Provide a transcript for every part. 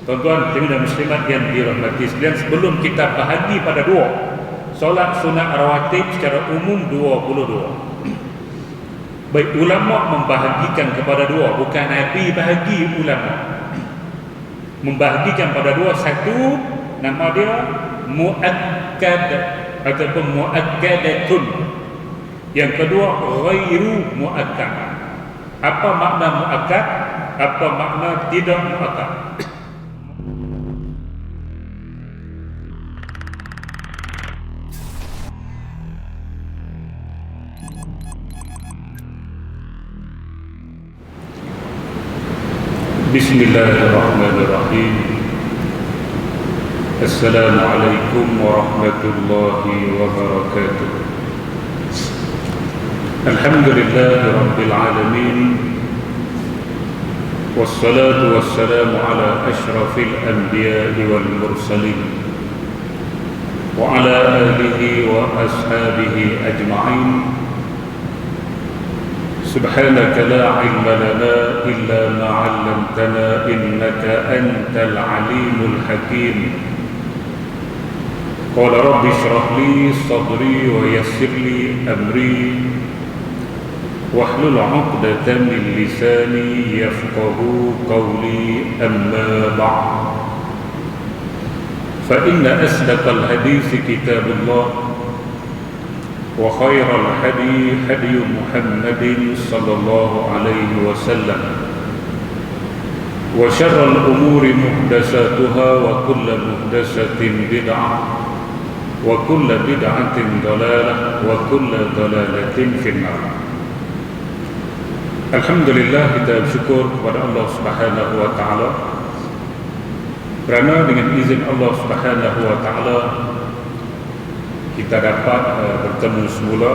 Tuan-tuan dan muslimat yang dirahmati sekalian, sebelum kita bahagi pada dua, solat sunat rawatib secara umum 22. Baik, ulama membahagikan kepada dua, bukan Nabi bahagi, ulama membahagikan pada dua. Satu, nama dia muakkad ataupun muakkadatun. Yang kedua, ghairu muakkad. Apa makna muakkad? Apa makna tidak muakkad? Bismillahirrahmanirrahim. Assalamualaikum warahmatullahi wabarakatuh. Alhamdulillahirabbil alamin. Wassalatu wassalamu ala asyrafil anbiya'i wal mursalin wa ala alihi wa ashabihi ajma'in. Subhanaka la ilma lana illa ma 'allamtana innaka antal alimul hakim. Qala rabbi shrah li sadri wa yassir li amri wahlul 'uqdatam min lisani yafqahu qawli, amma ba'd. Fa inna asdaqal hadits kitabullah wa khairal hadi hadi Muhammadin sallallahu alaihi wasallam wa syarrul umuri muhdatsatuha wa kullu muhdatsatin bid'ah wa kullu bid'atin dhalalah wa kullu dhalalatin finnar. Alhamdulillah, kita bersyukur kepada Allah Subhanahu wa taala kerana dengan izin Allah Subhanahu wa taala kita dapat bertemu semula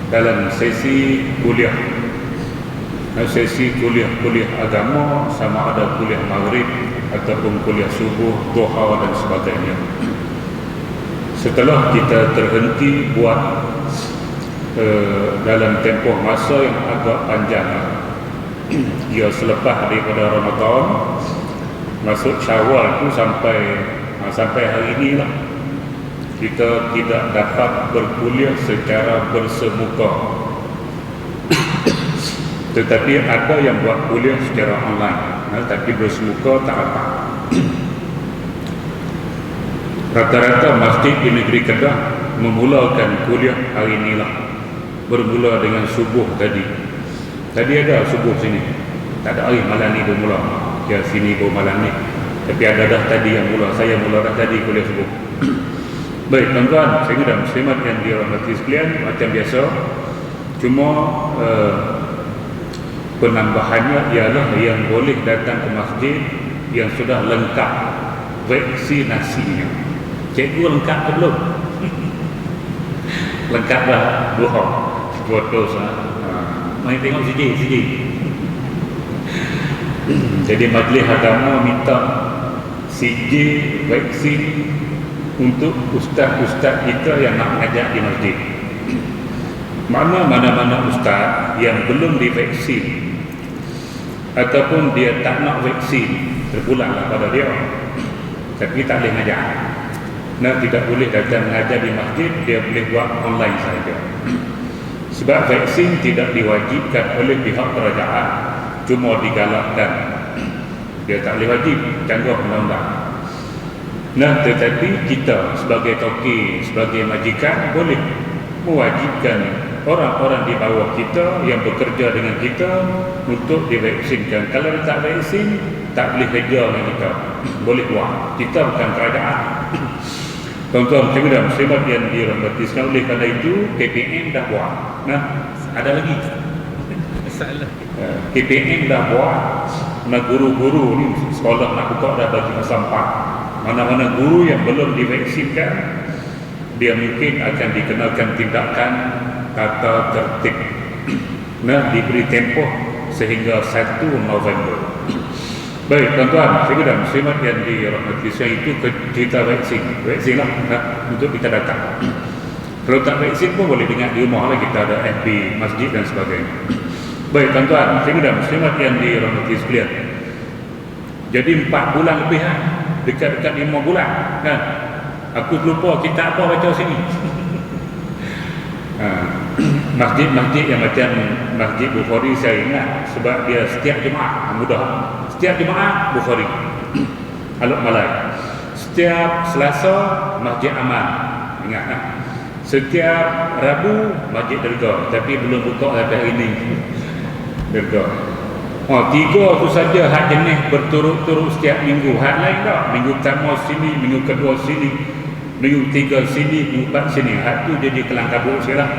dalam sesi kuliah agama, sama ada kuliah maghrib ataupun kuliah subuh, duha dan sebagainya. Setelah kita terhenti buat dalam tempoh masa yang agak panjang, ia selepas daripada Ramadan masuk Syawal tu sampai hari ini lah, kita tidak dapat berkuliah secara bersemuka. Tetapi ada yang buat kuliah secara online, tapi bersemuka tak apa. Rata-rata masjid di negeri Kedah memulakan kuliah hari inilah, bermula dengan subuh tadi. Tadi ada subuh sini, tak ada malam ni bermula. Ya, sini baru malam ni, tapi ada dah tadi yang mula. Saya mula dah tadi kuliah subuh. Baik, tuan-tuan dan muslimat yang dirahmati sekalian, macam biasa, cuma penambahannya ialah yang boleh datang ke masjid yang sudah lengkap vaksinasinya. Cikgu lengkap ke belum? Lengkap dah, dua dos. Mari tengok CJ. Jadi majlis agama minta CJ vaksin untuk ustaz-ustaz kita yang nak mengajar di masjid. Mana-mana ustaz yang belum divaksin ataupun dia tak nak vaksin, terpulanglah pada dia, tapi tak boleh mengajar. Tidak boleh datang mengajar di masjid, dia boleh buat online saja. Sebab vaksin tidak diwajibkan oleh pihak kerajaan, cuma digalakkan. Dia tak boleh wajib, canggah undang-undang. Tetapi kita sebagai toki, sebagai majikan boleh mewajibkan orang-orang di bawah kita yang bekerja dengan kita untuk divaksinkan. Kalau dia tak vaksin, tak boleh kerja dengan kita. Boleh buat. Kita bukan kerajaan. Tuan-tuan dan muslimat yang dirahmati sekalian, oleh kerana itu KPM dah buat. Ada lagi masalah. KPM dah buat. Guru-guru ni sekolah nak buka dah bagi masa 4. Mana-mana guru yang belum divaksinkan, dia mungkin akan dikenakan tindakan tata tertib. Diberi tempoh sehingga 1 November. Baik, tuan-tuan dan muslimat yang dirahmati sekalian, itu cerita vaksin lah untuk kita datang. Kalau tak vaksin pun boleh dengar di rumah lah, kita ada FB masjid dan sebagainya. Baik, tuan-tuan dan muslimat yang dirahmati sekalian, Jadi 4 bulan lebih kan? Dekat-dekat 5 bulan kan? Aku lupa kita apa baca sini. Masjid-masjid yang macam Masjid Bukhari saya ingat, sebab dia setiap Jumaat, mudah. Setiap Jumaat Bukhari Alok Malai. Setiap Selasa Masjid Aman, ingat kan? Setiap Rabu Masjid Derga, tapi belum buka sampai hari ini. Derga. 3 tu saja hak jenis berturut-turut setiap minggu. Hak lain tak, minggu pertama sini, minggu kedua sini, minggu 3 sini, minggu 4 sini. Hak tu jadi kelang kabut sekarang.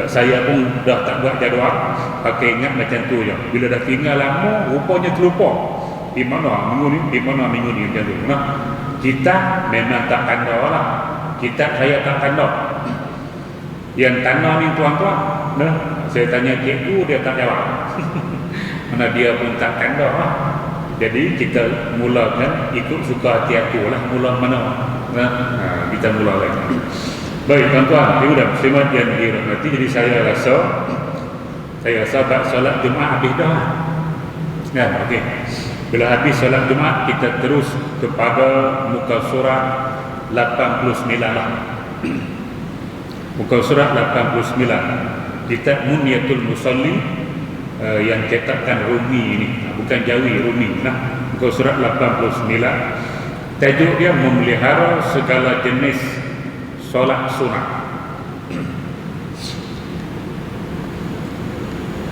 Saya pun dah tak buat jadual, pakai ingat macam tu je. Bila dah tinggal lama, rupanya terlupa. Di mana minggu ni, di mana minggu ni, macam tu. Nah, kita memang tak tanda lah. Saya tak tanda. Yang tanda ni tuan-tuan, nah, saya tanya cikgu, dia tak jawab. Mana dia pun tak tanda lah. Jadi kita mulakan ikut suka hati aku lah. Mula mana kita mula lagi. Baik tuan-tuan, ibu dan muslimat yang dirahmati. Jadi saya rasa bab solat Jumaat habis dah. Ya, okey. Bila habis solat Jumaat, kita terus kepada muka surat 89 lah. Muka surat 89. Kitab Munyatul Musalli yang cetakkan Rumi ini, bukan Jawi, Rumi. Muka surat 89. Tajuk dia memelihara segala jenis solat sunat.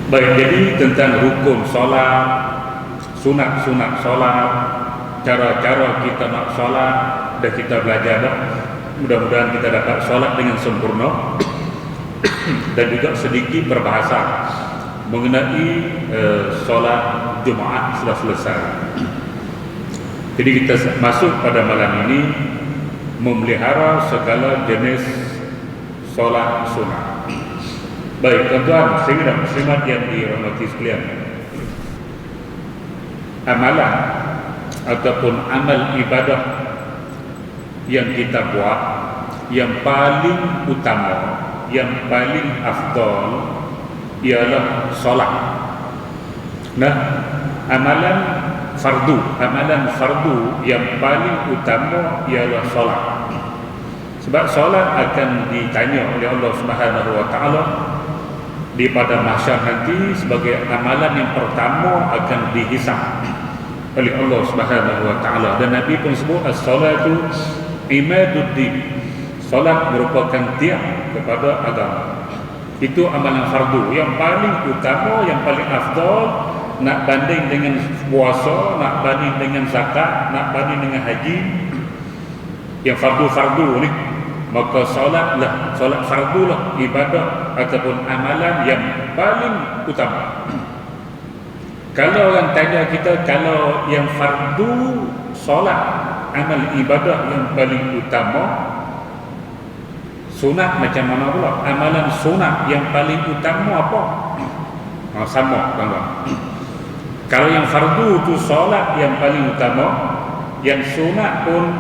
Baik, jadi tentang rukun solat, sunat-sunat solat, cara-cara kita nak solat, dah kita belajar dah. Mudah-mudahan kita dapat solat dengan sempurna. Dan juga sedikit berbahasa mengenai solat Jumaat sudah selesai. Jadi kita masuk pada malam ini memelihara segala jenis solat sunat. Baik tuan-tuan, muslimin dan muslimat yang dirahmati sekalian, amalan ataupun amal ibadah yang kita buat yang paling utama, yang paling afdal ialah solat. Nah, amalan fardu yang paling utama ialah solat. Sebab solat akan ditanya oleh Allah Subhanahu wa taala di pada mahsyar nanti sebagai amalan yang pertama akan dihisab oleh Allah Subhanahu wa taala. Dan Nabi pun sebut as-salatu imaduddin. Solat merupakan tiang kepada agama. Itu amalan fardu yang paling utama, yang paling afdal. Nak banding dengan puasa, nak banding dengan zakat, nak banding dengan haji, yang fardu-fardu ni, maka solat fardu lah ibadah ataupun amalan yang paling utama. Kalau orang tanya kita, kalau yang fardu solat, amal ibadah yang paling utama, sunat macam mana pula? Amalan sunat yang paling utama apa? Sama tuan-tuan. Kalau yang fardu tu solat yang paling utama, yang sunat pun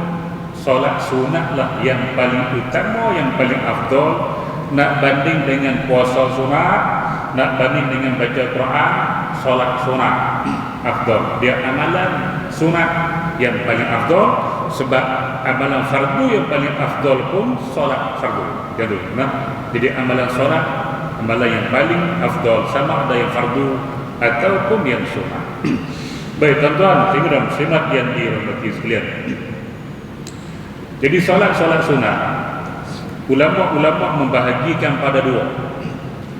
solat sunat lah yang paling utama, yang paling afdal. Nak banding dengan puasa sunat, nak banding dengan baca Quran, solat sunat afdal. Dia amalan sunat yang paling afdal, sebab amalan fardu yang paling afdal pun solat fardu. Jadi amalan solat, amalan yang paling afdal, sama ada yang fardu ataupun yang sunat. Baik tuan-tuan, muslimin dan muslimat yang dirahmati sekalian. Jadi solat-solat sunat, ulama-ulama membahagikan pada dua.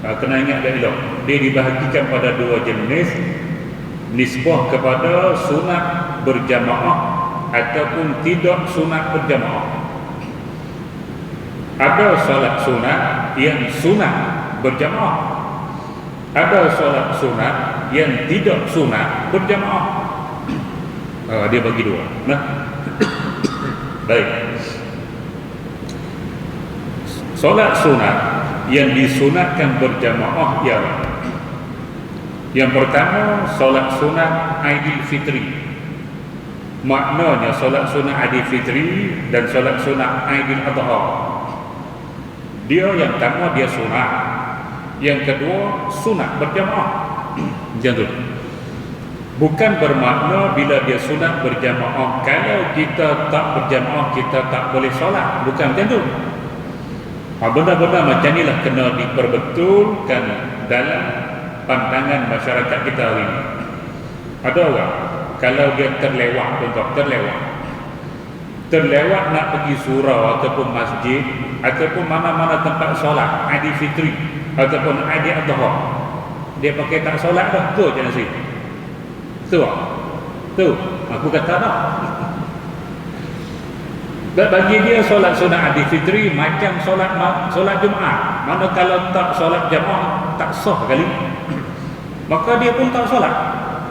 Kena ingat dah elok, dia dibahagikan pada dua jenis, nisbah kepada sunat berjamaah ataupun tidak sunat berjamaah. Ada solat sunat yang sunat berjamaah, ada solat sunat yang tidak sunat berjamaah. Dia bagi dua. Baik. Solat sunat yang disunatkan berjamaah ialah, yang pertama, solat sunat Aidil Fitri. Maknanya solat sunat Aidil Fitri dan solat sunat Aidil Adha, dia yang pertama dia sunat, yang kedua sunat berjamaah. Macam tu. Bukan bermakna bila dia sunat berjamaah, kalau kita tak berjamaah kita tak boleh solat. Bukan macam tu. Benda-benda macam inilah kena diperbetulkan dalam pandangan masyarakat kita hari ini. Ada orang kalau dia terlewat, contoh terlewat nak pergi surau ataupun masjid ataupun mana-mana tempat solat Aidilfitri ataupun Aidil Adha, dia pakai tak solat dah, tu je nasi. Tu aku kata dah. Dan bagi dia solat sunat Aidilfitri macam solat Jumaat. Mana kalau tak solat jamaah tak sah kali. Maka dia pun tak solat.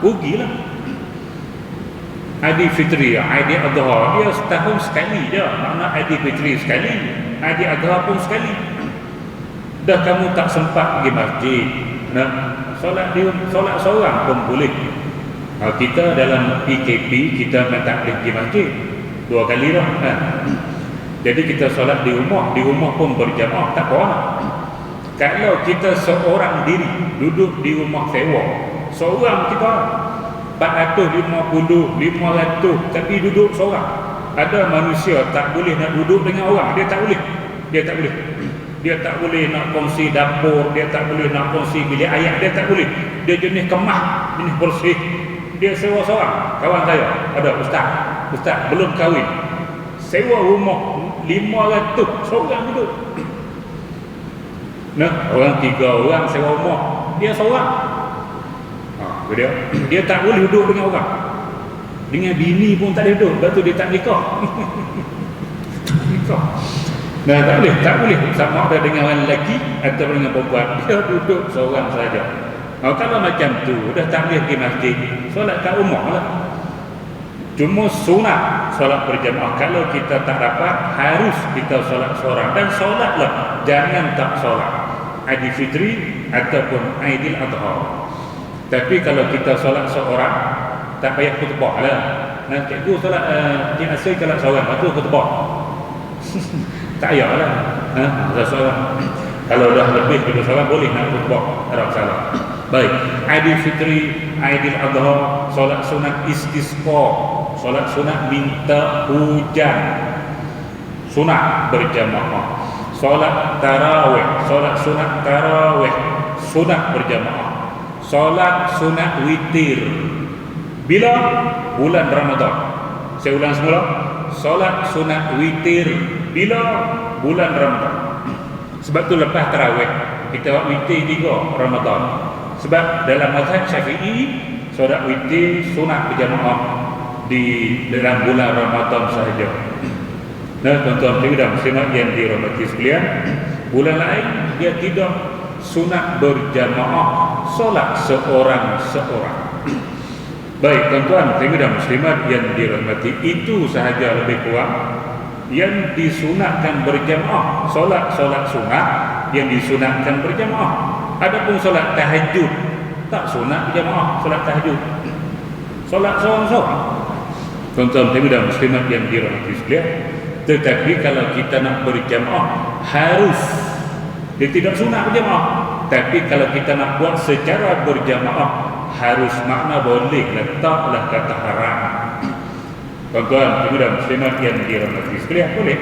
Rugilah. Aidilfitri, Aidil Adha dia setahun sekali je. Makna Aidilfitri sekali, Aidil Adha pun sekali. Dah kamu tak sempat pergi masjid, solat seorang pun boleh. Kita dalam PKP kita tak boleh pergi masjid 2 kali dah. Jadi kita solat di rumah pun berjamaah tak apa. Kalau kita seorang diri duduk di rumah sewa, seorang kita 450, 500 tapi duduk seorang. Ada manusia tak boleh nak duduk dengan orang, dia tak boleh. Dia tak boleh nak kongsi dapur, dia tak boleh nak kongsi bilik air, dia tak boleh. Dia jenis kemah, jenis bersih. Dia sewa seorang. Kawan saya ada ustaz belum kahwin, sewa rumah 500 seorang duduk. Orang 3 orang sewa rumah, dia seorang. Dia tak boleh duduk dengan orang. Dengan bini pun tak boleh duduk. Sebab tu dia tak nikah. Tak boleh sama ada dengan orang lelaki atau dengan perempuan. Dia duduk seorang saja. Kalau macam tu dah tak boleh pergi masjid, solat kat rumah lah. Cuma sunat solat berjamaah. Kalau kita tak dapat, harus kita solat seorang. Dan solatlah, jangan tak solat Aidilfitri ataupun Aidil Adha. Tapi kalau kita solat seorang, tak payah khutbah lah. Cikgu solat Cik Asri solat seorang, lepas tu khutbah. Tak payahlah. Seorang. Kalau dah lebih dari seorang boleh nak khutbah, tak ada masalah. Baik, Aidilfitri, Aidil Adha, solat sunat istisqa, solat sunat minta hujan, sunat berjamaah. Solat tarawih, solat sunat tarawih, sunat berjamaah. Solat sunat witir bila bulan Ramadan. Saya ulang semula. Solat sunat witir bila bulan Ramadan. Sebab tu lepas tarawih kita buat witir 3 Ramadan. Sebab dalam mazhab Syafi'i solat witir sunat berjamaah di dalam bulan Ramadan sahaja. Tuan-tuan dan muslimat yang dirahmati sekalian, bulan lain dia tidak sunat berjamaah solat seorang-seorang. Baik tuan-tuan dan muslimat yang dirahmati, itu sahaja lebih kurang yang disunatkan berjamaah. Solat sunat yang disunatkan berjamaah. Adapun solat tahajud tak sunat berjamaah. Solat tahajud, solat seorang-seorang. Tuan-tuan dan muslimat yang dirahmati sekalian, tetapi kalau kita nak berjamaah harus, dia tidak sunat berjamaah. Tapi kalau kita nak buat secara berjamaah harus, makna boleh, letaklah kata haram. Tuan-tuan dan muslimat yang dirahmati sekalian, boleh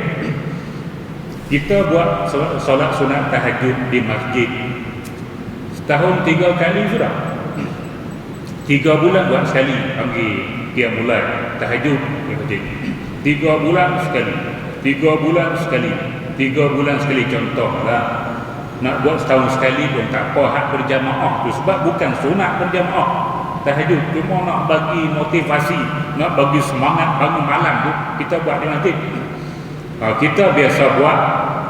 kita buat solat sunat tahajud di masjid. Setahun 3 kali sudah. 3 bulan buat sekali pergi qiyamul tahajud di masjid. 3 bulan sekali, 3 bulan sekali, 3 bulan sekali. Contohlah nak buat setahun sekali pun tak apa, hak berjamaah tu. Sebab bukan sunat berjamaah tahajud, cuma nak bagi motivasi, nak bagi semangat bangun malam tu, kita buat di masjid. Kita biasa buat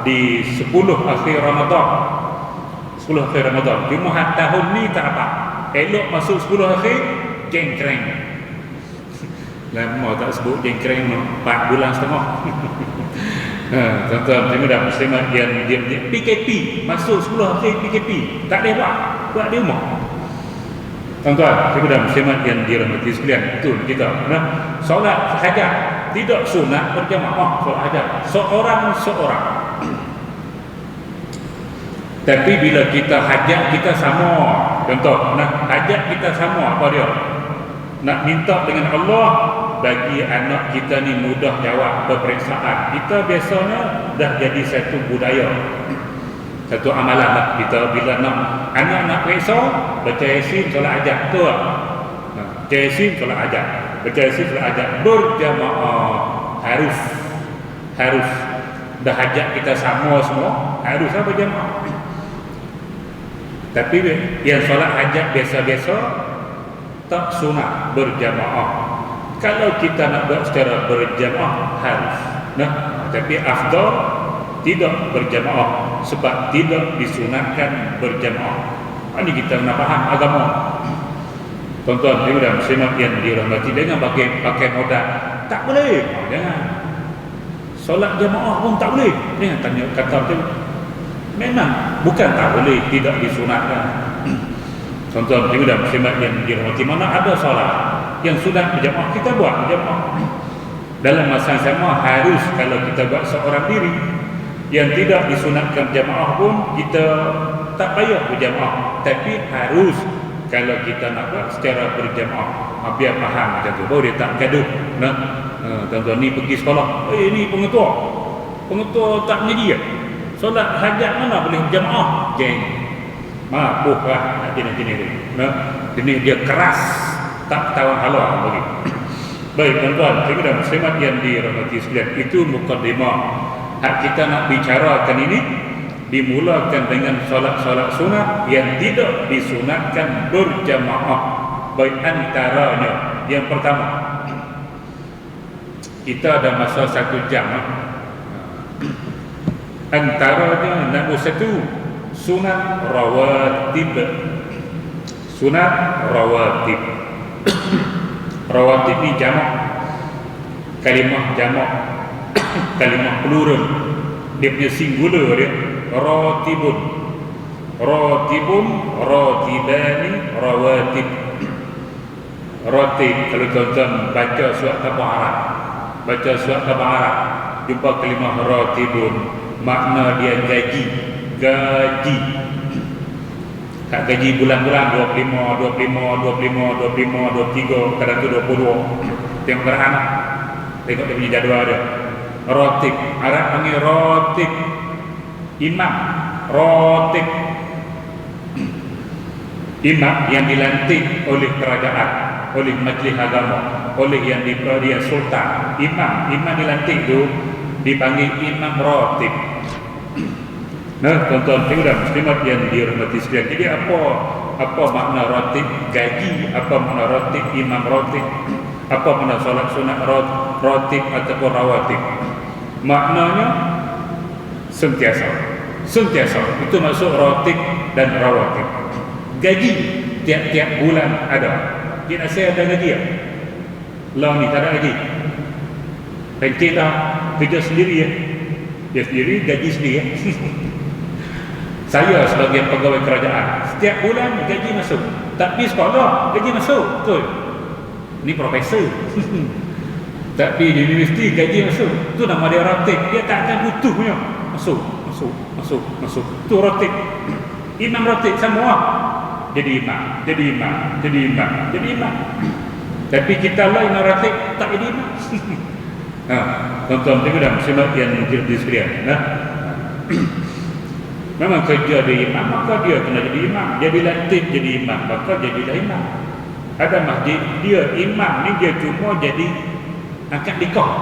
di 10 akhir Ramadan. 10 akhir Ramadan. Cuma tahun ni tak apa. Elok masuk 10 akhir jengkreng. Lama tak sebut jengkreng 4 bulan setengah. Tuan-tuan dan muslimat yang PKP, masuk 10 akhir PKP, tak boleh buat di rumah. Tuan-tuan dan muslimat yang dirahmati sekalian, betul kita solat hajat tidak sunat berjamaah. Solat hajat seorang-seorang. Tapi bila kita hajat kita sama, contoh hajat kita sama, apa dia? nak minta dengan Allah, bagi anak kita ni mudah jawab peperiksaan. Kita biasanya dah jadi satu budaya, satu amalan lah. Kita bila nak anak nak periksa, baca Yasin solat hajat tu lah. Baca Yasin solat hajat, baca Yasin solat hajat berjamaah, harus dah hajat kita sama semua, harus lah berjamaah. Tapi yang solat hajat biasa-biasa tak sunat berjamaah. Kalau kita nak buat secara berjamaah harus. Tapi afdal tidak berjamaah sebab tidak disunatkan berjamaah. Ini kita nak faham agama. Tuan-tuan dan muslimat yang dirahmati, jangan pakai modal tak boleh. Jangan. Solat jamaah pun tak boleh. Jangan tanya kata tu. Memang bukan tak boleh, tidak disunatkan. Tuan-tuan dan muslimat yang dirahmati, mana ada solat yang sudah berjamaah kita buat berjamaah. Dalam masa yang sama harus, kalau kita buat seorang diri yang tidak disunatkan berjamaah pun kita tak payah berjamaah, tapi harus kalau kita nak buat secara berjamaah. Biar faham macam tu, baru dia tak gaduh. Tuan-tuan ni pergi sekolah, ni pengetua tak mengaji. Solat hajat mana boleh berjamaah? Mapuh lah jenis tu. Jenis dia keras, tak tawan halal bagi. Baik tuan-tuan dan muslimat yang dirahmati sekalian, itu mukadimah. Hak kita nak bicarakan ini dimulakan dengan solat-solat sunat yang tidak disunatkan berjamaah. Baik, antaranya yang pertama, kita ada masa 1 jam. Antaranya nombor 1, sunat rawatib. Sunat rawatib. Rawatib ni jamak, kalimah jamak, kalimah plural. Dia punya singular dia ratibun, ratibani, rawatib. Ratib, kalau tuan-tuan baca surat Tabah Arab, jumpa kalimah ratibun, makna dia gaji. Tak gaji bulan-bulan 25, 23, kadang tu 22. Tengok gerhana, tengok dia punya jadual dia. Ratib, Arab panggil ratib. Imam, ratib. Imam yang dilantik oleh kerajaan, oleh majlis agama, oleh yang dia sultan. Imam dilantik tu dipanggil imam ratib. Tuan-tuan dan muslimat yang dirahmati sekalian, jadi apa makna ratib gaji, apa makna ratib imam ratib, apa makna solat sunat ratib ataupun rawatib? Maknanya sentiasa, itu maksud ratib dan rawatib. Gaji tiap-tiap bulan ada. Dia nak saya ada gaji ya? Lah ni tak ada gaji. Pencet dah, kerja sendiri ya. Dia sendiri gaji sendiri ya. Saya sebagai pegawai kerajaan, setiap bulan gaji masuk. Tak pergi sekolah, gaji masuk. Betul. Ni profesor. Tak pergi di universiti, gaji masuk. Itu nama dia ratib. Dia tak akan butuhnya. Masuk. Itu ratib. Imam ratib semua. Jadi imam. Tapi kita lah imam ratib tak jadi imam. Tuan-tuan dan muslimat yang dirahmati sekalian. Memang kerja dia imam, maka dia kena jadi imam. Dia dilantik jadi imam, maka jadilah imam. Ada masjid, dia imam ni dia cuma jadi angkat nikah.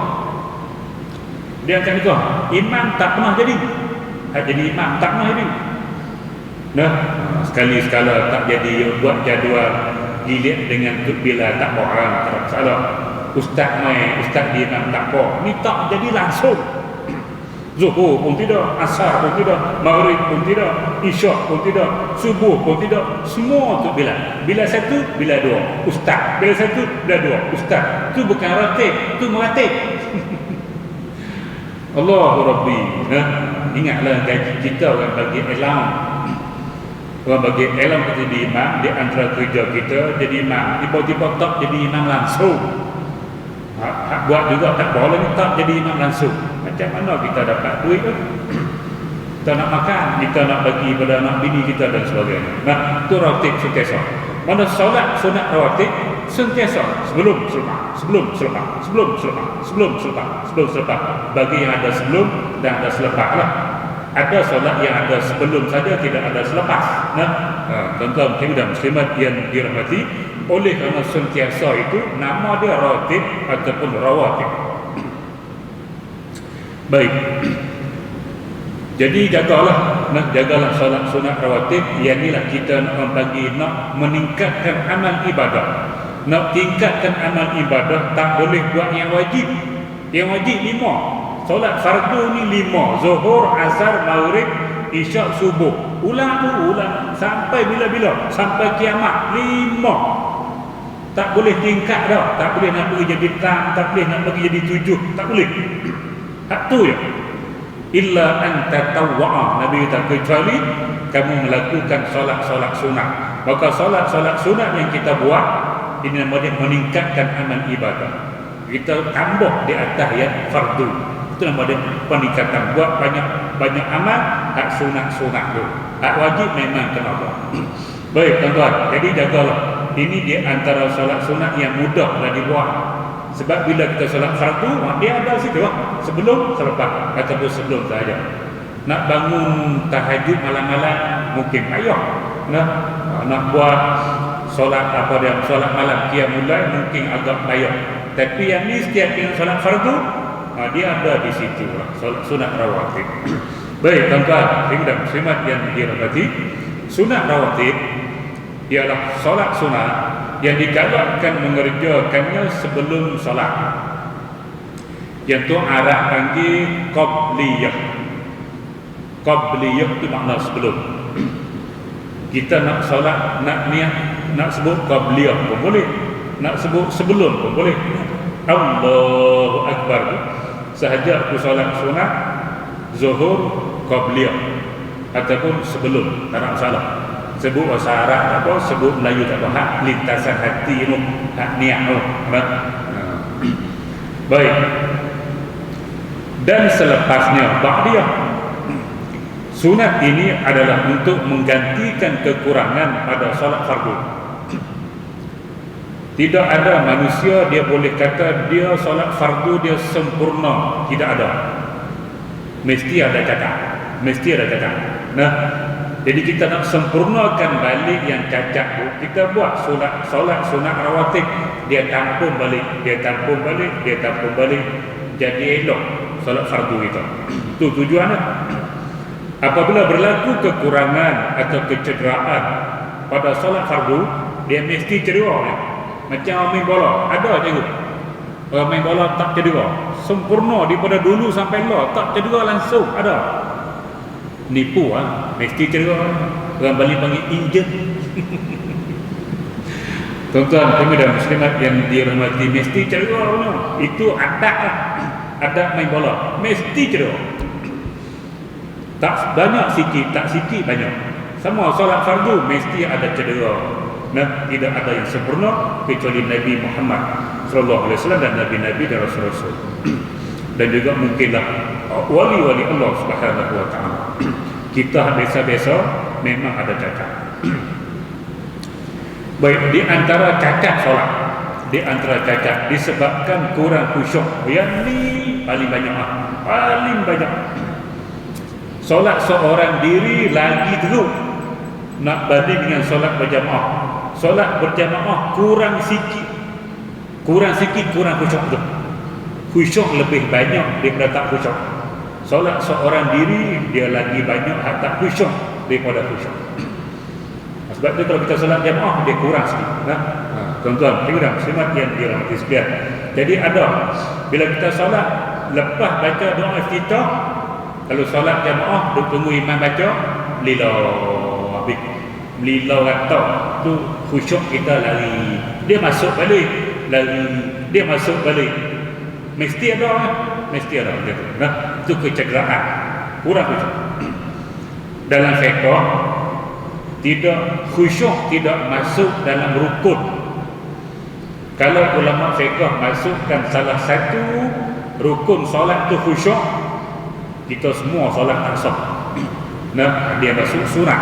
Dia angkat nikah. Imam tak pernah jadi. Jadi imam tak pernah jadi. Sekali-sekala tak jadi, buat jadual gilir dengan bila tak orang, tak salah. Ustaz di imam tak apa. Ni tak jadi langsung. Zuhur pun tidak, asar pun tidak, maghrib pun tidak, isyak pun tidak, subuh pun tidak. Semua tu bila 1, bila 2 ustaz, bila 1, bila 2 ustaz. Tu bukan ratib, tu meratib. Allahu Rabbi. Ingatlah gaji kita orang bagi elam. Orang bagi elam kita jadi imam, di antara kerja kita jadi imam. Tiba-tiba tak jadi imam langsung. Buat juga tak boleh ni, tak jadi imam langsung. Macam mana kita dapat duit tu? Kita nak makan, kita nak bagi pada anak bini kita dan sebagainya. Itu ratib sentiasa. Mana solat sunat rawatib sentiasa sebelum selepas. Bagi yang ada sebelum dan ada selepas lah. Ada solat yang ada sebelum saja, tidak ada selepas. Tuan-tuan dan muslimat yang dirahmati, oleh kerana sentiasa itu nama dia rawatib ataupun rawatib. Baik. Jadi jagalah solat sunat rawatib. Yang inilah kita nak bagi, nak meningkatkan amal ibadah. Nak tingkatkan amal ibadah, tak boleh buat yang wajib. Yang wajib 5. Solat fardu ni 5. Zuhur, asar, maghrib, isyak, subuh. Ulang sampai bila-bila? Sampai kiamat. 5. Tak boleh tingkat dah. Tak boleh nak pergi jadi 6, tak boleh nak pergi jadi 7. Tak boleh. Hak tu je. Illa anta tawwa'a. Nabi kata kecuali kamu melakukan solat-solat sunat. Maka solat-solat sunat yang kita buat ini namanya meningkatkan amal ibadah. Kita tambah di atas yang fardu. Itu namanya peningkatan. Buat banyak amal. Hak sunat-sunat tu. Hak wajib memang kena buat. Baik tuan-tuan, jadi jagalah. Ini di antara solat sunat yang mudah dah dibuat. Sebab bila kita solat fardu, dia ada situ lah. Sebelum, selepas, ataupun sebelum sahaja. Nak bangun tahajud malam-malam mungkin payah. Nak buat solat solat malam qiyamul lail mungkin agak payah. Tapi yang ni setiap yang solat fardu, dia ada di situ lah, solat sunat rawatib. Baik tuan-tuan dan muslimat yang dirahmati, sunat rawatib ialah solat sunat yang digalakkan mengerjakannya sebelum solat. Yang tu Arab panggil qabliyah. Qabliyah tu makna sebelum. Kita nak solat, nak niat, nak sebut qabliyah pun boleh, nak sebut sebelum pun boleh. Allahu Akbar sahaja aku solat sunat zuhur qabliyah ataupun sebelum, tak nak salah. Sebut bahasa Arab tak apa, sebut Melayu tak apa, hak lintasan hati tu, hak niat tu. Baik. Dan selepasnya ba'diyah. Sunat ini adalah untuk menggantikan kekurangan pada solat fardu. Tidak ada manusia dia boleh kata dia solat fardu dia sempurna. Tidak ada. Mesti ada cacat. Jadi kita nak sempurnakan balik yang cacat tu, kita buat solat sunat rawatib, dia tampung balik, jadi elok solat fardu kita. Itu tujuannya. Apabila berlaku kekurangan atau kecederaan pada solat fardu, dia mesti cedera. Macam orang main bola, ada je orang main bola tak cedera, sempurna daripada dulu sampai lah, tak cedera langsung, ada. Nipu mesti cedera. Orang Bali panggil injet. Tuan-tuan dan muslimat yang dirahmati, mesti cedera. Itu adat main bola, mesti cedera. Tak banyak sikit, tak sikit banyak. Sama solat fardu mesti ada cedera. Tidak ada yang sempurna kecuali Nabi Muhammad sallallahu alaihi wasallam dan nabi-nabi dan rasul-rasul. Dan juga mungkinlah wali-wali Allah Subhanahu wa taala. Kita biasa-biasa memang ada cacat. Baik, di antara cacat solat, di antara cacat disebabkan kurang khusyuk. Yang ni paling banyak. Solat seorang diri lagi teruk nak banding dengan solat berjamaah. Solat berjamaah kurang sikit khusyuk tu. Khusyuk lebih banyak daripada tak khusyuk. Solat seorang diri dia lagi banyak tak khusyuk daripada khusyuk. Sebab tu kalau kita solat jamaah dia kurang sikit. Tuan-tuan dan muslimat yang dirahmati sekalian. Jadi ada bila kita solat lepas baca doa iftitah, kalau solat jamaah duk tunggu imam baca lilau kata tu khusyuk kita lari, dia masuk balik mesti ada gitu. Itu kecederaan, kurang khusyuk. Dalam fiqh khusyuk tidak masuk dalam rukun. Kalau ulama fiqh masukkan salah satu rukun solat tu khusyuk, kita semua solat tak sah. Dia masuk sunat.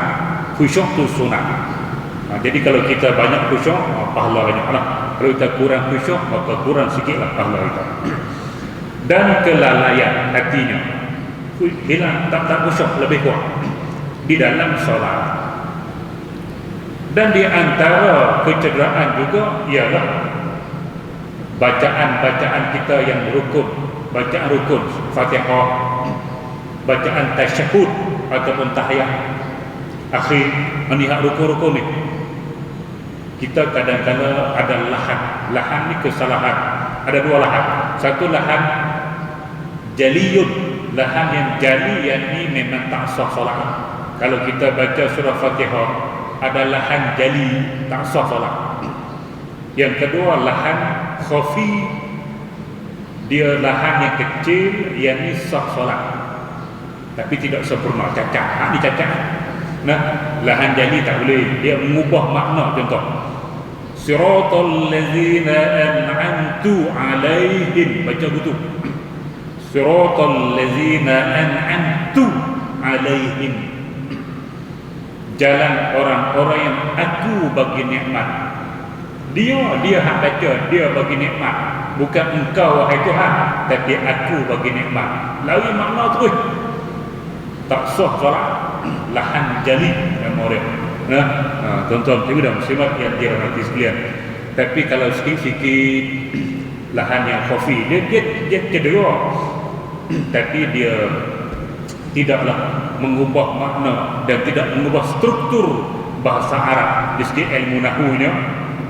Khusyuk tu sunat. Jadi kalau kita banyak khusyuk, pahala banyak lah. Kalau kita kurang khusyuk, maka kurang sikit lah pahala kita. Dan kelalaian hatinya, hilang, tak khusyuk, lebih kuat di dalam solat. Dan di antara kecederaan juga ialah bacaan-bacaan kita yang rukun, bacaan rukun, Fatihah, bacaan tasyahud ataupun tahiyat akhir melihat rukun-rukun ni. Kita kadang-kadang ada lahan ni kesalahan. Ada dua lahan. Satu lahan jaliyun, lahan yang jali, yang ni memang tak sah solat. Kalau kita baca surah Fatihah, ada lahan jali, tak sah solat. Yang kedua lahan khafi, dia lahan yang kecil, yang ni sah solat tapi tidak sempurna, cacat. Ni cacat. Nah, lahan jali tak boleh, dia mengubah makna. Contoh, siratal ladzina an'amtu alaihim, baca begitu, siratal ladzina an'amtu alaihim, jalan orang-orang yang aku bagi nikmat. Dia hak baca, dia bagi nikmat, bukan engkau wahai Tuhan, tapi aku bagi nikmat. Lain makna terus, tak sah solat. Lahan jali nama dia. Tuan-tuan ibu dan muslimat yang dirahmati sekalian. Tapi kalau sikit-sikit lahan yang khafi, dia cedera, tapi dia tidaklah mengubah makna dan tidak mengubah struktur bahasa Arab. Di segi ilmu nahwunya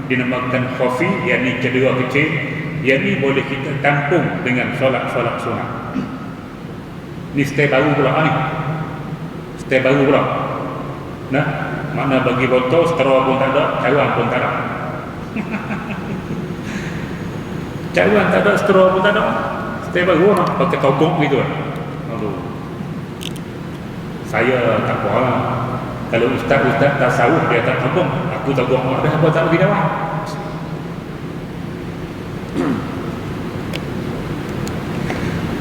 dinamakan khafi, yakni cedera kecil. Yang ni boleh kita tampung dengan solat-solat sunat. Ni step baru pula ni. Step baru pula. Nah, makna bagi botol, setera pun tak ada, cawan pun tak ada. Cawan tak ada, setera pun tak ada. Step baru lah, pakai togok gitu. Aduh. Saya tak apa lah. Kalau ustaz-ustaz tak sawuh, dia tak togok. Aku togok, ada apa tak pergi dalam.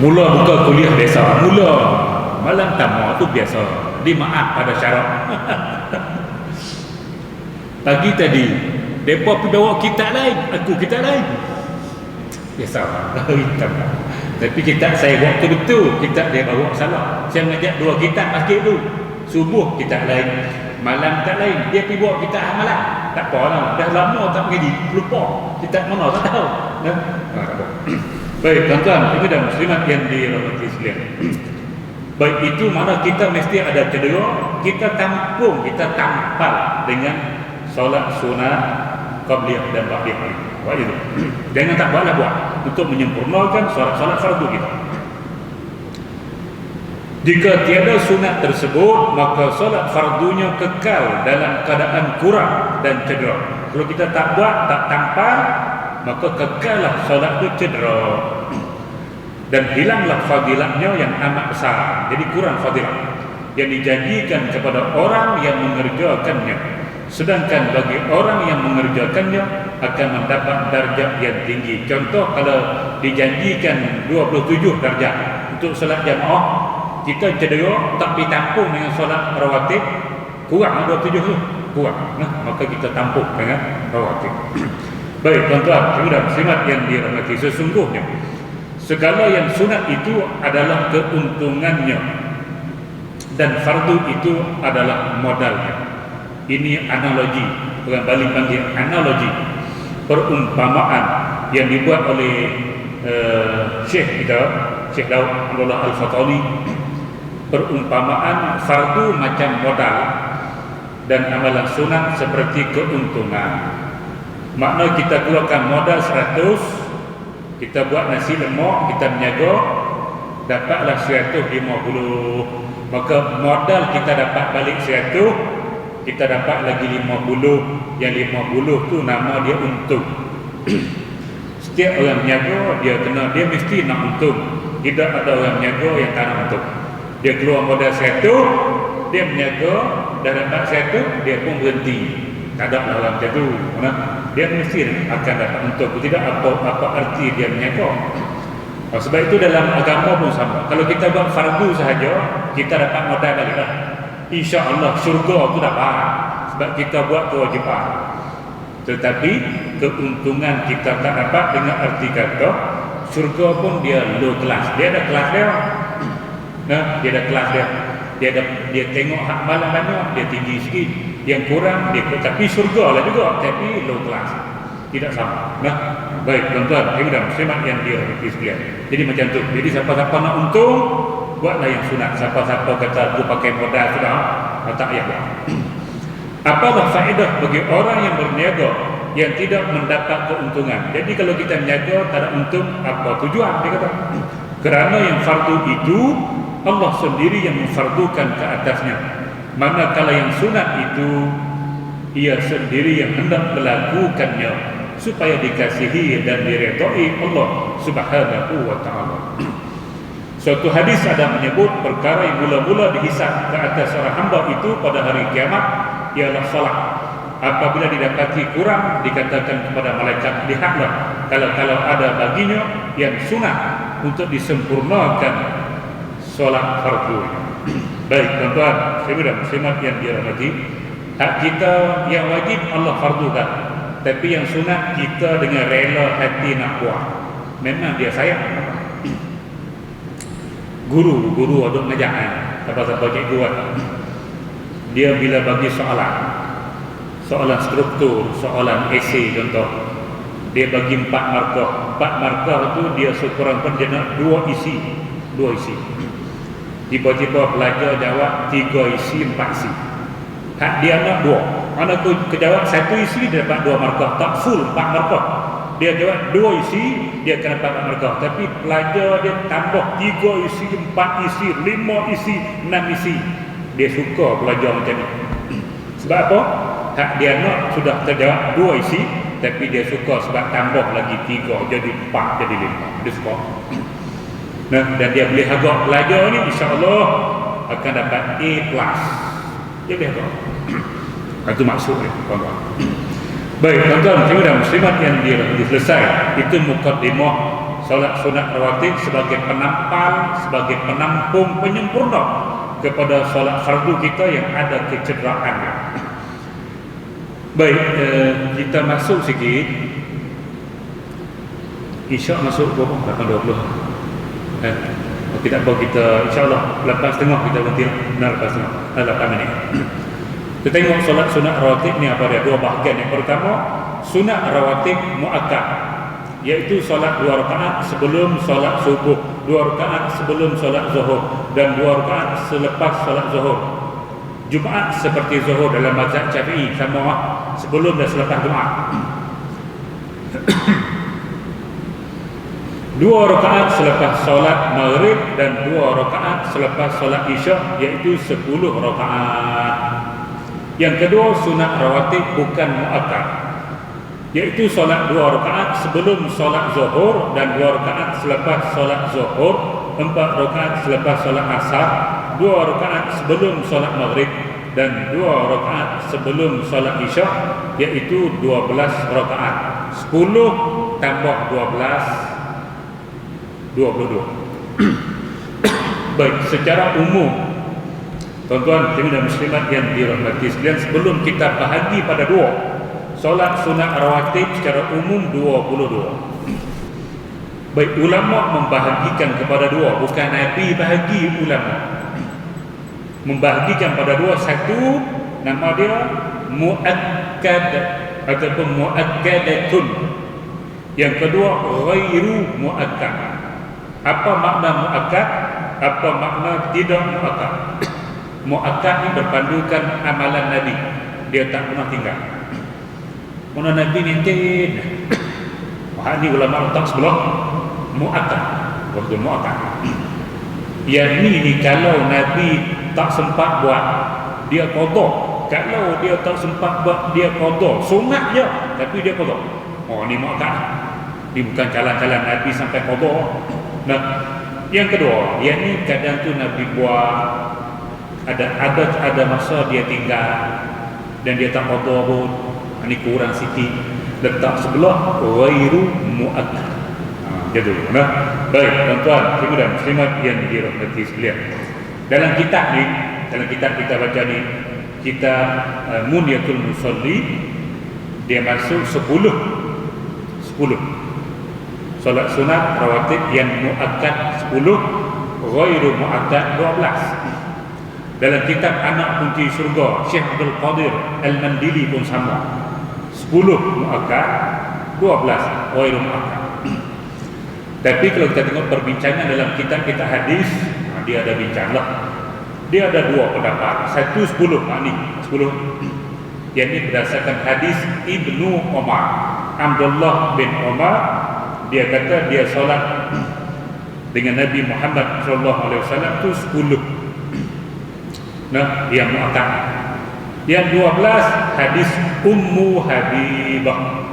Mula buka kuliah biasa, mula malam tamu tu biasa. Di maaf pada syarat. Pagi tadi depa pergi bawa kitab lain, aku kitab lain. Biasa. Tapi kitab saya waktu betul, kitab dia bawa salah. Saya mengajak dua kitab masjid tu. Subuh kitab lain, malam kitab lain. Dia pergi bawa kitab amalan. Tak apalah, dah lama tak pergi, lupa. Kitab mana tak tahu. Baik, tuan-tuan, ibu dan muslimat yang dirahmati sekalian. Baik, itu mana kita mesti ada cedera, kita tampung, kita tampal dengan solat sunat qabliyah dan ba'diyah. Buat itu. Jangan tak buatlah buat untuk menyempurnakan solat-solat fardu kita. Jika tiada sunat tersebut, maka solat fardunya kekal dalam keadaan kurang dan cedera. Kalau kita tak buat, tak tampal, maka kekallah solat itu cedera. Dan hilanglah fadilatnya yang amat besar. Jadi kurang fadilat yang dijanjikan kepada orang yang mengerjakannya. Sedangkan bagi orang yang mengerjakannya akan mendapat darjat yang tinggi. Contoh, kalau dijanjikan 27 darjat untuk solat jamaah, kita cedera tak ditampung dengan solat rawatib, kurang 27 tu, kurang. Maka kita tampung dengan rawatib. Baik, tuan-tuan, ibu dan muslimat yang dirahmati, sesungguhnya segala yang sunat itu adalah keuntungannya dan fardu itu adalah modalnya. Ini analogi, orang Bali panggil analogi, perumpamaan yang dibuat oleh Syekh kita, Syekh Daud Abdullah Al-Fatani. Perumpamaan fardu macam modal dan amalan sunat seperti keuntungan. Makna kita keluarkan modal 100, kita buat nasi lemak, kita menjaga, dapatlah 150. Maka modal kita dapat balik 100, kita dapat lagi 50. Yang 50 tu nama dia untung. Setiap orang menjaga, dia mesti nak untung. Tidak ada orang menjaga yang tak nak untung. Dia keluar modal 100, dia menjaga, dah dapat 100, dia pun berhenti. Tak ada orang macam tu. Dia mesti akan dapat untung. Tidak apa arti dia menjaga. Sebab itu dalam agama pun sama. Kalau kita buat fardu sahaja, kita dapat modal balik lah. InsyaAllah syurga tu dapat. sebab kita buat kewajipan. Tetapi keuntungan kita tak dapat dengan arti kata syurga pun dia low class. Dia ada kelas dia. Nah, dia ada kelas dia. Dia tengok hak malam banyak, dia tinggi sikit. Yang kurang dia, tapi syurga lah juga, tapi low class. Tidak sama. Nah, baik tuan-tuan, dan muslimat yang dirahmati sekalian. Jadi macam tu. Jadi siapa-siapa nak untung, buatlah yang sunat. Siapa-siapa kata aku pakai modal sudah, tak payah buat. Apalah faedah bagi orang yang berniaga yang tidak mendapat keuntungan? Jadi kalau kita berniaga tak ada untung, apa tujuan? Dia kata. Kerana yang fardu itu Allah sendiri yang memfardukan ke atasnya. Manakala yang sunat itu ia sendiri yang hendak melakukannya supaya dikasihi dan diredai Allah Subhanahu wa ta'ala. Suatu hadis ada menyebut perkara yang mula-mula dihisab ke atas seorang hamba itu pada hari kiamat ialah salat. Apabila didapati kurang, dikatakan kepada malaikat, lihatlah kalau ada baginya yang sunat untuk disempurnakan solat fardu. Baik tuan-tuan, saudara muslimat yang dirahmati, hak kita yang wajib Allah fardukan, tapi yang sunat kita dengan rela hati nak buat. Memang dia sayang. Guru ada mengajar, siapa-siapa cikgu kan, dia bila bagi soalan struktur, soalan esei contoh, dia bagi 4 markah. 4 markah tu dia sekurang-kurang dia nak 2 isi. Tiba-tiba pelajar jawab 3 isi, 4 isi. Hak dia nak 2. Mana tu kejawab 1 isi dia dapat 2 markah, tak full 4 markah. Dia jawab 2 isi, dia akan dapat 4 markah. Tapi pelajar dia tambah 3 isi, 4 isi, 5 isi, 6 isi. Dia suka pelajar macam ni. Sebab apa? Hak dia nak sudah terjawab 2 isi, tapi dia suka sebab tambah lagi 3 jadi 4 jadi 5. Dia suka. Nah, dan dia boleh harga pelajar ni insya-Allah akan dapat A+. Dia boleh harga. Itu maksudnya, tuan-tuan. Baik, tuan-tuan, dan muslimat yang selesai. Itu mukaddimah solat sunat rawatib sebagai penampal, sebagai penampung penyempurna kepada solat fardu kita yang ada kecederaan. Baik, kita masuk sikit. Isyak masuk berapa? 8.20. Tidak apa kita, insyaAllah 8.30 kita berhenti. Benar 8.30. 8 minit. Kita tengok solat sunat rawatib ni apa dia? 2 bahagian. Yang pertama, sunat rawatib muakkad, iaitu solat 2 rakaat sebelum solat subuh, 2 rakaat sebelum solat zuhur, dan 2 rakaat selepas solat zuhur. Jumaat seperti zuhur dalam mazhab Syafi'i sama sebelum dan selepas Jumaat. 2 rakaat selepas solat maghrib dan 2 rakaat selepas solat isyak, iaitu 10 rakaat. Yang kedua, sunat rawatib bukan muakkad, iaitu solat 2 rakaat sebelum solat zuhur dan 2 rakaat selepas solat zuhur, 4 rakaat selepas solat asar, 2 rakaat sebelum solat maghrib dan 2 rakaat sebelum solat isyak, iaitu 12 rakaat. 10 tambah 12, 22. Baik, secara umum tuan-tuan dan muslimat yang dirahmati sekalian, sebelum kita bahagi pada 2, solat sunat rawatib secara umum 22. Baik, ulama membahagikan kepada 2, bukan Nabi bahagi, ulama membahagikan pada 2. Satu, nama dia muakkad ataupun muakkadatun. Yang kedua, ghairu muakkad. Apa makna muakkad? Apa makna tidak muakkad? Muakkad ni berpandukan amalan Nabi, dia tak pernah tinggal. Mana Nabi maintain. Ni ulama letak sebelah muakkad. Waktu muakkad. Yang ni kalau Nabi tak sempat buat, dia qada. Kalau dia tak sempat buat, dia qada. Sunat je, tapi dia qada. Oh, ni muakkad. Ni bukan jalan-jalan Nabi sampai qada. Nah, yang kedua, yang ni kadang tu Nabi buat, ada masa dia tinggal dan dia tak qada pun. Ini kurang sikit, letak sebelah ghairu muakkad. Jadi, nah, baik tuan-tuan dan muslimat yang dirahmati sekalian. Dalam kitab kita baca ni, kita Munyatul Musalli, dia masuk 10 solat sunat rawatib yang muakkad 10, ghairu muakkad 12. Dalam kitab Anak Kunci Surga Syekh Abdul Qadir Al-Mandili pun sama, 10 muakkad, 12 ghairu muakkad. Tapi kalau kita tengok perbincangan dalam kitab-kitab hadis, dia ada bincang lah. Dia ada dua pendapat. Satu 10 makni 10. Yang ini berdasarkan hadis Ibnu Umar. Abdullah bin Umar, dia kata dia solat dengan Nabi Muhammad SAW tu 10. Nah, yang muakkad. Yang 12 hadis Ummu Habibah.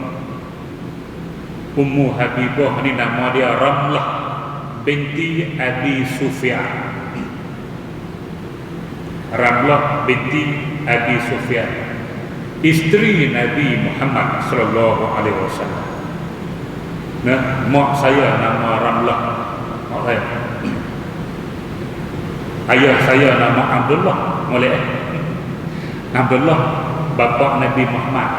Ummu Habibah ni nama dia Ramlah binti Abi Sufyan. Ramlah binti Abi Sufyan, isteri Nabi Muhammad sallallahu alaihi wasallam. Nah, mak saya nama Ramlah, mak saya. Ayah saya nama Abdullah, boleh Abdullah bapa Nabi Muhammad,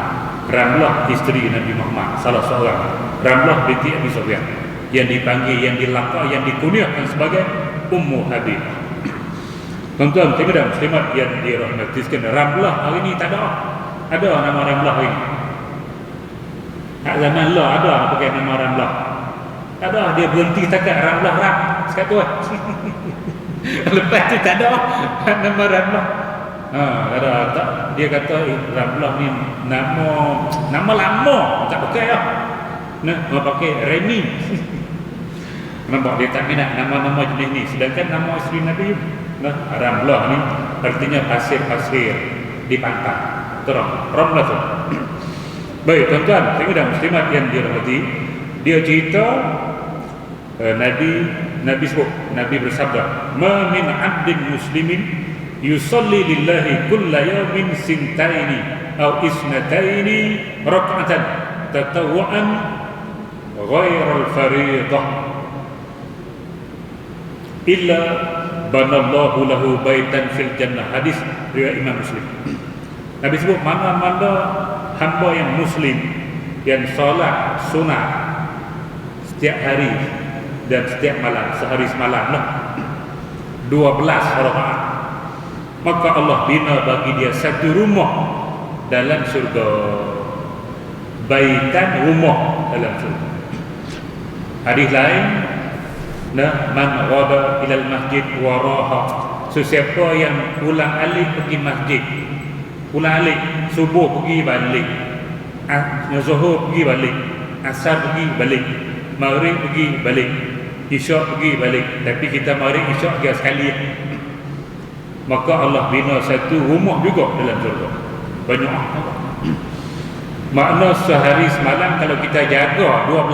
Ramlah isteri Nabi Muhammad, salah seorang. Ramlah binti Abi Sufyan yang dipanggil, yang dilakar, yang dikunyahkan sebagai Ummu Habibah. Tuan-tuan, sekalian muslimat yang dirahmati sekalian, Ramlah hari ni tak ada nama Ramlah hari ni. Kat zaman lah ada pakai nama Ramlah. Tak ada, dia berhenti setakat Ramlah Ram sekat tu. Lepas tu tak ada nama Ramlah. Tak ada, tak. Dia kata Ramlah ni nama lama, tak pakai lah. Nah, mau pakai Remy. Nampak dia tak minat nama-nama jenis ni. Sedangkan nama isteri Nabi, nah, Ramlah ni artinya pasir-pasir di pantai. Terang, Ramlah tu. Baik, tuan-tuan, sekalian muslimat yang dirahmati, dia cerita Nabi sebut, Nabi bersabda, "Ma min 'abdin muslimin yusalli lillahi kulla yawmin sintaini aw isnataini rak'atan tatawwu'an ghairal fariidah illa banallahu lahu baitan fil jannah." Hadis riwayat Imam Muslim. Nabi sebut mana-mana hamba yang muslim yang solat sunat setiap hari dan setiap malam, sehari semalam lah, 12 rakaat, maka Allah bina bagi dia satu rumah dalam syurga. Baitan, rumah dalam syurga. Hadis lain, nah, man ghada ilal masjid wa raha, sesiapa yang ulang alik pergi masjid, ulang alik, subuh pergi balik, zuhur pergi balik, asar pergi balik, maghrib pergi balik, isyak pergi balik, tapi kita maghrib isyak dia sekali, maka Allah bina satu rumah juga dalam syurga. Banyak. Makna sehari semalam kalau kita jaga 12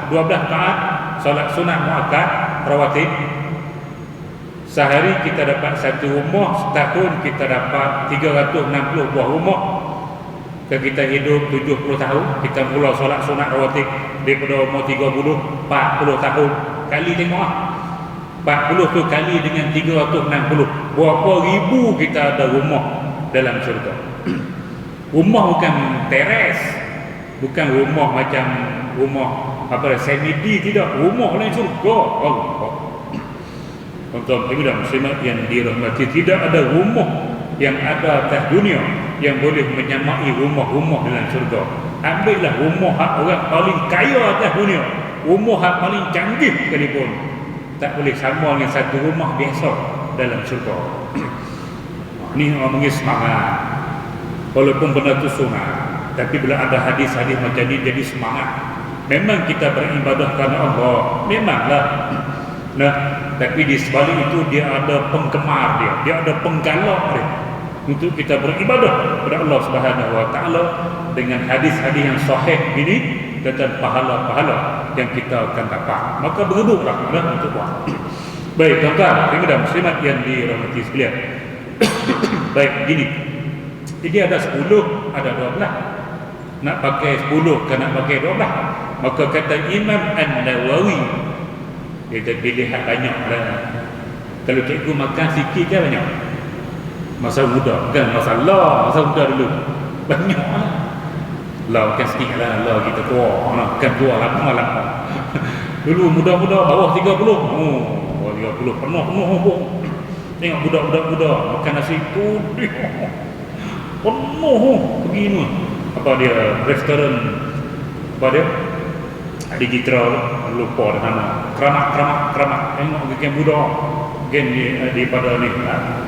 rakaat solat sunat muakkad rawatib, sehari kita dapat satu rumah, setahun kita dapat 360 buah rumah. Kalau kita hidup 70 tahun, kita mula solat sunat rawatib daripada umur 30, 40 tahun, kali tengok 40 tu kali dengan 360, berapa ribu kita ada rumah dalam syurga. Rumah bukan teres, bukan rumah macam rumah apa semidi, tidak, rumah dalam syurga. Allah. Tuan-tuan dan muslimat yang dirahmati, tidak ada rumah yang ada atas dunia yang boleh menyamai rumah-rumah dalam syurga. Ambillah rumah hak orang paling kaya atas dunia, rumah hak paling canggih sekalipun, tak boleh sama dengan satu rumah biasa dalam syurga. Ni orang panggil semangat. Walaupun benda tu sunat, tapi bila ada hadis-hadis macam ni jadi semangat. Memang kita beribadah kerana Allah, memanglah. Nah, tapi di sebalik itu dia ada penggemar dia ada penggalak dia untuk kita beribadah kepada Allah Subhanahu wa taala dengan hadis-hadis yang sahih ini tentang pahala-pahala yang kita akan dapat. Maka berebutlah untuk buat. Baik, tuan-tuan dan muslimat yang dirahmati sekalian. Baik, gini. Jadi ada 10, ada 12. Nak pakai 10 ke nak pakai 12? Maka kata Imam An-Nawawi, dia pilih hak banyak lah. Kalau cikgu makan sikit ke banyak? Masa muda, bukan masa muda dulu. Banyak lah. Lah kan sikit lah, lah kita tua lah. Bukan tua lama. Dulu muda-muda, bawah 30. Bawah 30, penuh. Tengok budak-budak muda makan nasi putih. Penuh, begini. Apa dia, restoran, apa dia? Digital, lupa dah nama. Keramat. Tengok gen budak. Gen di pada ni,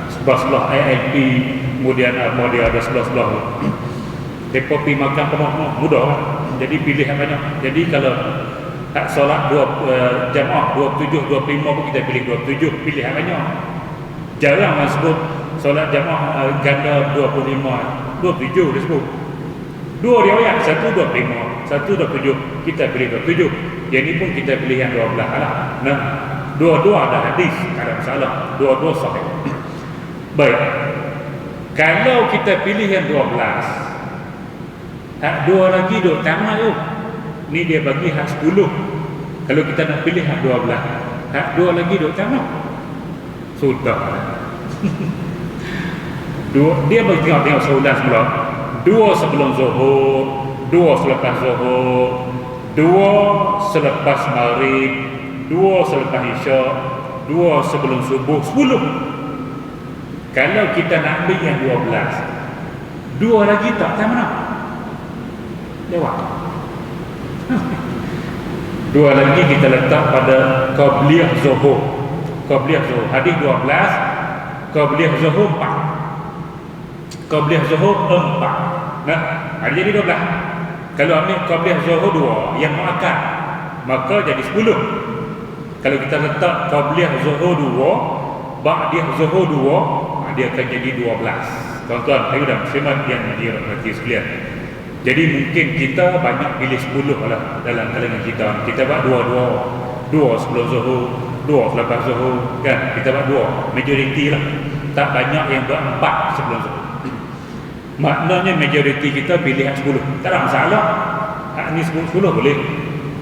sebelah IIP, kemudian apa dia ada sebelah-sebelah. Mereka pergi makan penuh mudah lah. Jadi pilihan banyak. Jadi kalau tak solat jamaah 27, 25 pun kita pilih 27, pilihan banyak. Jarang orang sebut solat jamaah ganda 25, 27 dia sebut. Dua riwayat, satu 25, satu 27, kita pilih 27. Yang ni pun kita pilih yang 12 lah. Nah, dua-dua ada hadis, tak ada masalah. Dua-dua sahih. Baik. Kalau kita pilih yang 12, hak dua lagi duk tamat tu. Ni dia bagi hak 10. Kalau kita nak pilih hak 12, hak dua lagi duk tamat. Sudah. Dia bagi tengok seulas pula. Dua sebelum Zuhur, dua selepas Zuhur, dua selepas Maghrib, dua selepas Isyak, dua sebelum subuh, 10. Kalau kita nak ambil yang 12, dua lagi tak mana? Jawab. Dua lagi kita letak pada Qabliyah Zuhur. Qabliyah Zuhur. Hadis 12, Qabliyah Zuhur 4. Qabliyah Zuhur 4. Nah, ada jadi 12. Kalau ambil Qabliyah Zuhur 2 yang muakkad, maka jadi 10. Kalau kita letak Qabliyah Zuhur 2, Ba'diyah Zuhur 2, dia akan jadi 12. Tuan-tuan, saya dah muslimat yang dirahmati sekalian. Jadi mungkin kita banyak pilih 10 lah dalam kalangan kita. Kita buat dua sebelum Zuhur, dua selepas Zuhur, kan? Kita buat dua, majoriti lah. Tak banyak yang buat 4 sebelum Zuhur. Maknanya majoriti kita pilih 10. Tak ada masalah. Hak ni 10 boleh.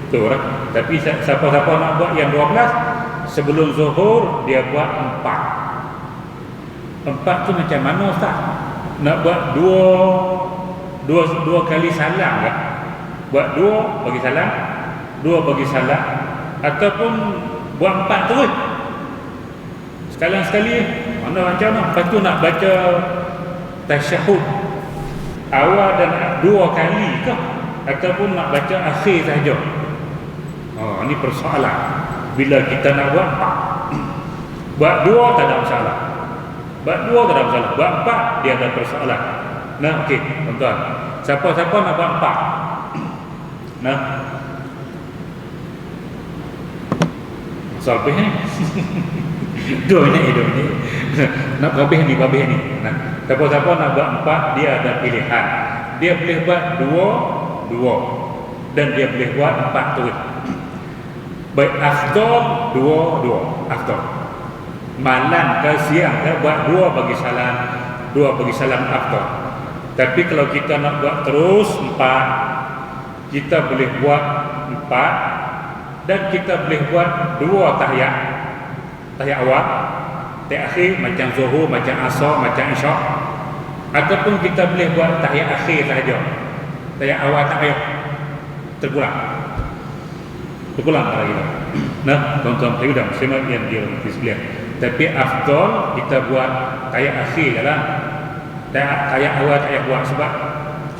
Betul lah. Tapi siapa-siapa nak buat yang 12 sebelum Zuhur, dia buat 4. 4 tu macam mana Ustaz? Nak buat dua kali salam kan? Buat dua bagi salam, dua bagi salam, ataupun buat 4 terus sekali mana macam mana. Lepas tu nak baca tasyahud awal dan 2 kali ke, ataupun nak baca akhir saja. Ini persoalan. Bila kita nak buat 4, buat 2 tak ada masalah, buat 2 tak ada masalah, buat 4 dia ada persoalan. Nah, okey, tuan-tuan, siapa-siapa nak buat 4? Nah, soal apa ni? Dua minit. Nak babih ni. Nah, siapa-siapa nak buat 4, dia ada pilihan. Dia boleh buat 2, dan dia boleh buat 4 terus. Baik, afdal 2, afdal. Malam ke siang dia buat 2 bagi salam afdal. Tapi kalau kita nak buat terus 4, kita boleh buat 4, dan kita boleh buat 2 tahiyat awal, tahiyat akhir macam Zuhur, macam Asar, macam Isyak. Ataupun kita boleh buat tahiyat akhir sahaja, tahiyat awal tak payah, terpulang lagi lah. Nah, tuan-tuan saya dah muslimat yang dirahmati sekalian. Tapi afdal kita buat tahiyat akhir lah. Tahiyat awal tak payah buat, sebab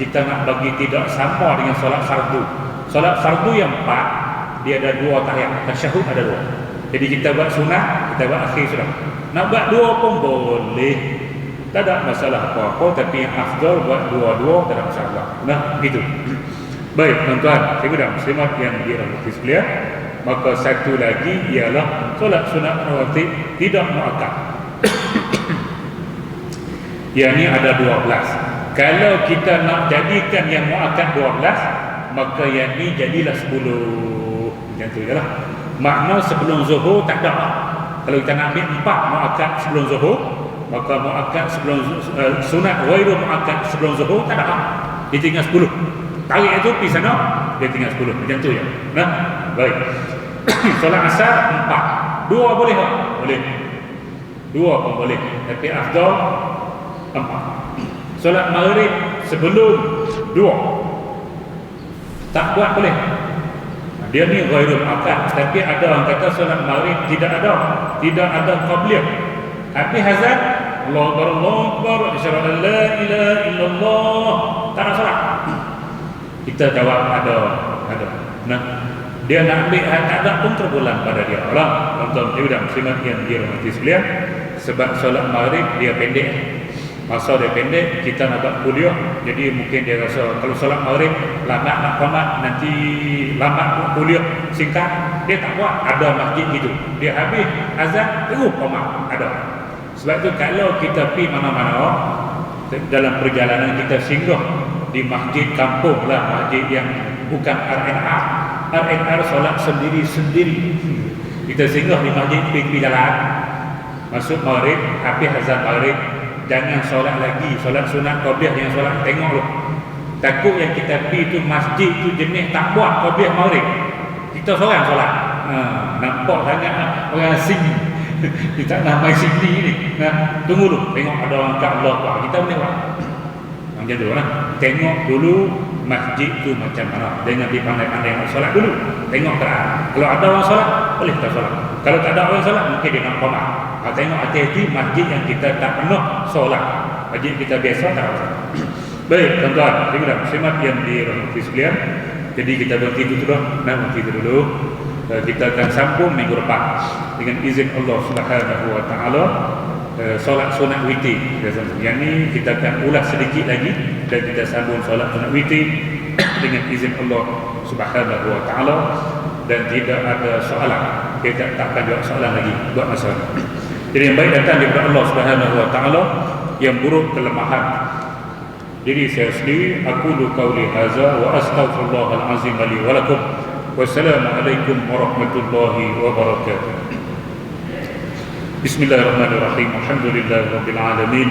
kita nak bagi tidak sama dengan solat fardu. Solat fardu yang 4, dia ada 2 tahiyat, tasyahud ada 2. Jadi kita buat sunat, kita buat akhir sudah. Nak buat 2 pun boleh, tak ada masalah apa-apa. Tapi yang afdal buat 2, tak ada masalah. Nah, begitu. Baik, tuan-tuan, saya dah muslimat yang dirahmati sekalian. Maka satu lagi ialah solat sunat rawatib tidak muakkad. Yang ni ada 12. Kalau kita nak jadikan yang muakkad 12, maka yang ni jadilah 10. Macam tu je lah. Makna sebelum Zuhur tak ada. Kalau kita nak ambil 4 muakkad sebelum Zuhur, maka muakkad sebelum sunat ghairu muakkad sebelum Zuhur tak ada. Dia tinggal 10. Tarik itu pergi sana, dia tinggal 10. Macam tu je. Nah, baik. Solat asar 4. 2 boleh tak? Boleh. 2 pun boleh. Tapi afdal 4. Solat maghrib sebelum 2 tak buat boleh. Dia ni ghairul akad. Tapi ada orang kata solat maghrib tidak ada qabliyah. Habis azan Allahu Akbar, Allahu Akbar, asyhadu an la ilaha illallah, tak nak solat. Kita jawab ada. Nah, dia nak ambil tak ada pun terpulang pada dia. Allah, tuan-tuan ibu dan muslimat yang dirahmati sekalian, sebab solat maghrib dia pendek. Masa dia pendek, kita nak buat kuliah. Jadi mungkin dia rasa kalau solat maghrib lambat nak qamat, nanti lambat buat kuliah singkat, dia tak buat. Ada masjid gitu. Dia habis azan terus qamat, ada. Sebab tu kalau kita pergi mana-mana dalam perjalanan, kita singgah di masjid kampung lah, masjid yang bukan RNR solat sendiri-sendiri. Kita singgah di masjid pergi jalan, masuk maghrib, habis azan maghrib, jangan solat lagi, solat sunat qabliyah, jangan solat, tengok lu. Takut yang kita pergi tu masjid tu jenis tak buat qabliyah maghrib, kita seorang solat. Nampak sangat orang asing. Kita nak main sini ni. Tunggu dulu, tengok ada orang kat Allah Akbar, kita boleh buat. Macam tu lah. Tengok dulu masjid tu macam mana. Jangan dipandai-pandai nak solat dulu. Tengok terang. Kalau ada orang solat, boleh kita solat. Kalau tak ada orang solat, mungkin dia nak qamat. Tengok hati-hati masjid yang kita tak penuh solat. Masjid kita biasa tak solat. Baik, tuan-tuan, ibu-ibu muslimat yang dirahmati sekalian. Jadi kita berhenti dulu dah. Berhenti dulu. Kita akan sambung minggu depan dengan izin Allah Subhanahu wa taala solat sunat witir. Yang ni kita akan ulas sedikit lagi dan kita sambung solat sunat witir dengan izin Allah Subhanahu wa taala, dan tidak ada soalan. Kita tak akan jawab soalan lagi buat masa ini. Jadi yang baik datang daripada Allah Subhanahu wa taala, yang buruk kelemahan diri saya sendiri. Aku qauli hadza wa astaghfirullahal azim li wa lakum. Wassalamualaikum warahmatullahi wabarakatuh. Bismillahirrahmanirrahim. Alhamdulillahirabbil alamin.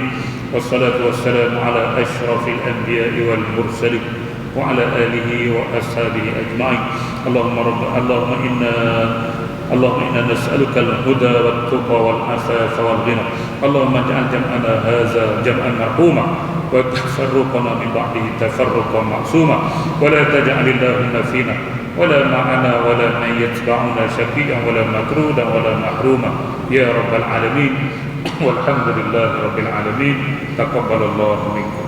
Wassalatu wassalamu ala asyrafil anbiya'i wal mursalin wa ala alihi wa ashabihi ajma'in. Allahumma inna nas'aluka al-huda wat-tuqa wal-afafa wal-ghina. Allahumma ij'al jam'ana hadza jam'an marhuma wa tafarruqana min ba'dihi tafarruqan ma'suma wa la taj'al illahumma fina ولا معنا ولا من يتبعنا شقيا ولا مطرودا ولا محروما يا رب العالمين والحمد لله رب العالمين. تقبل الله منكم.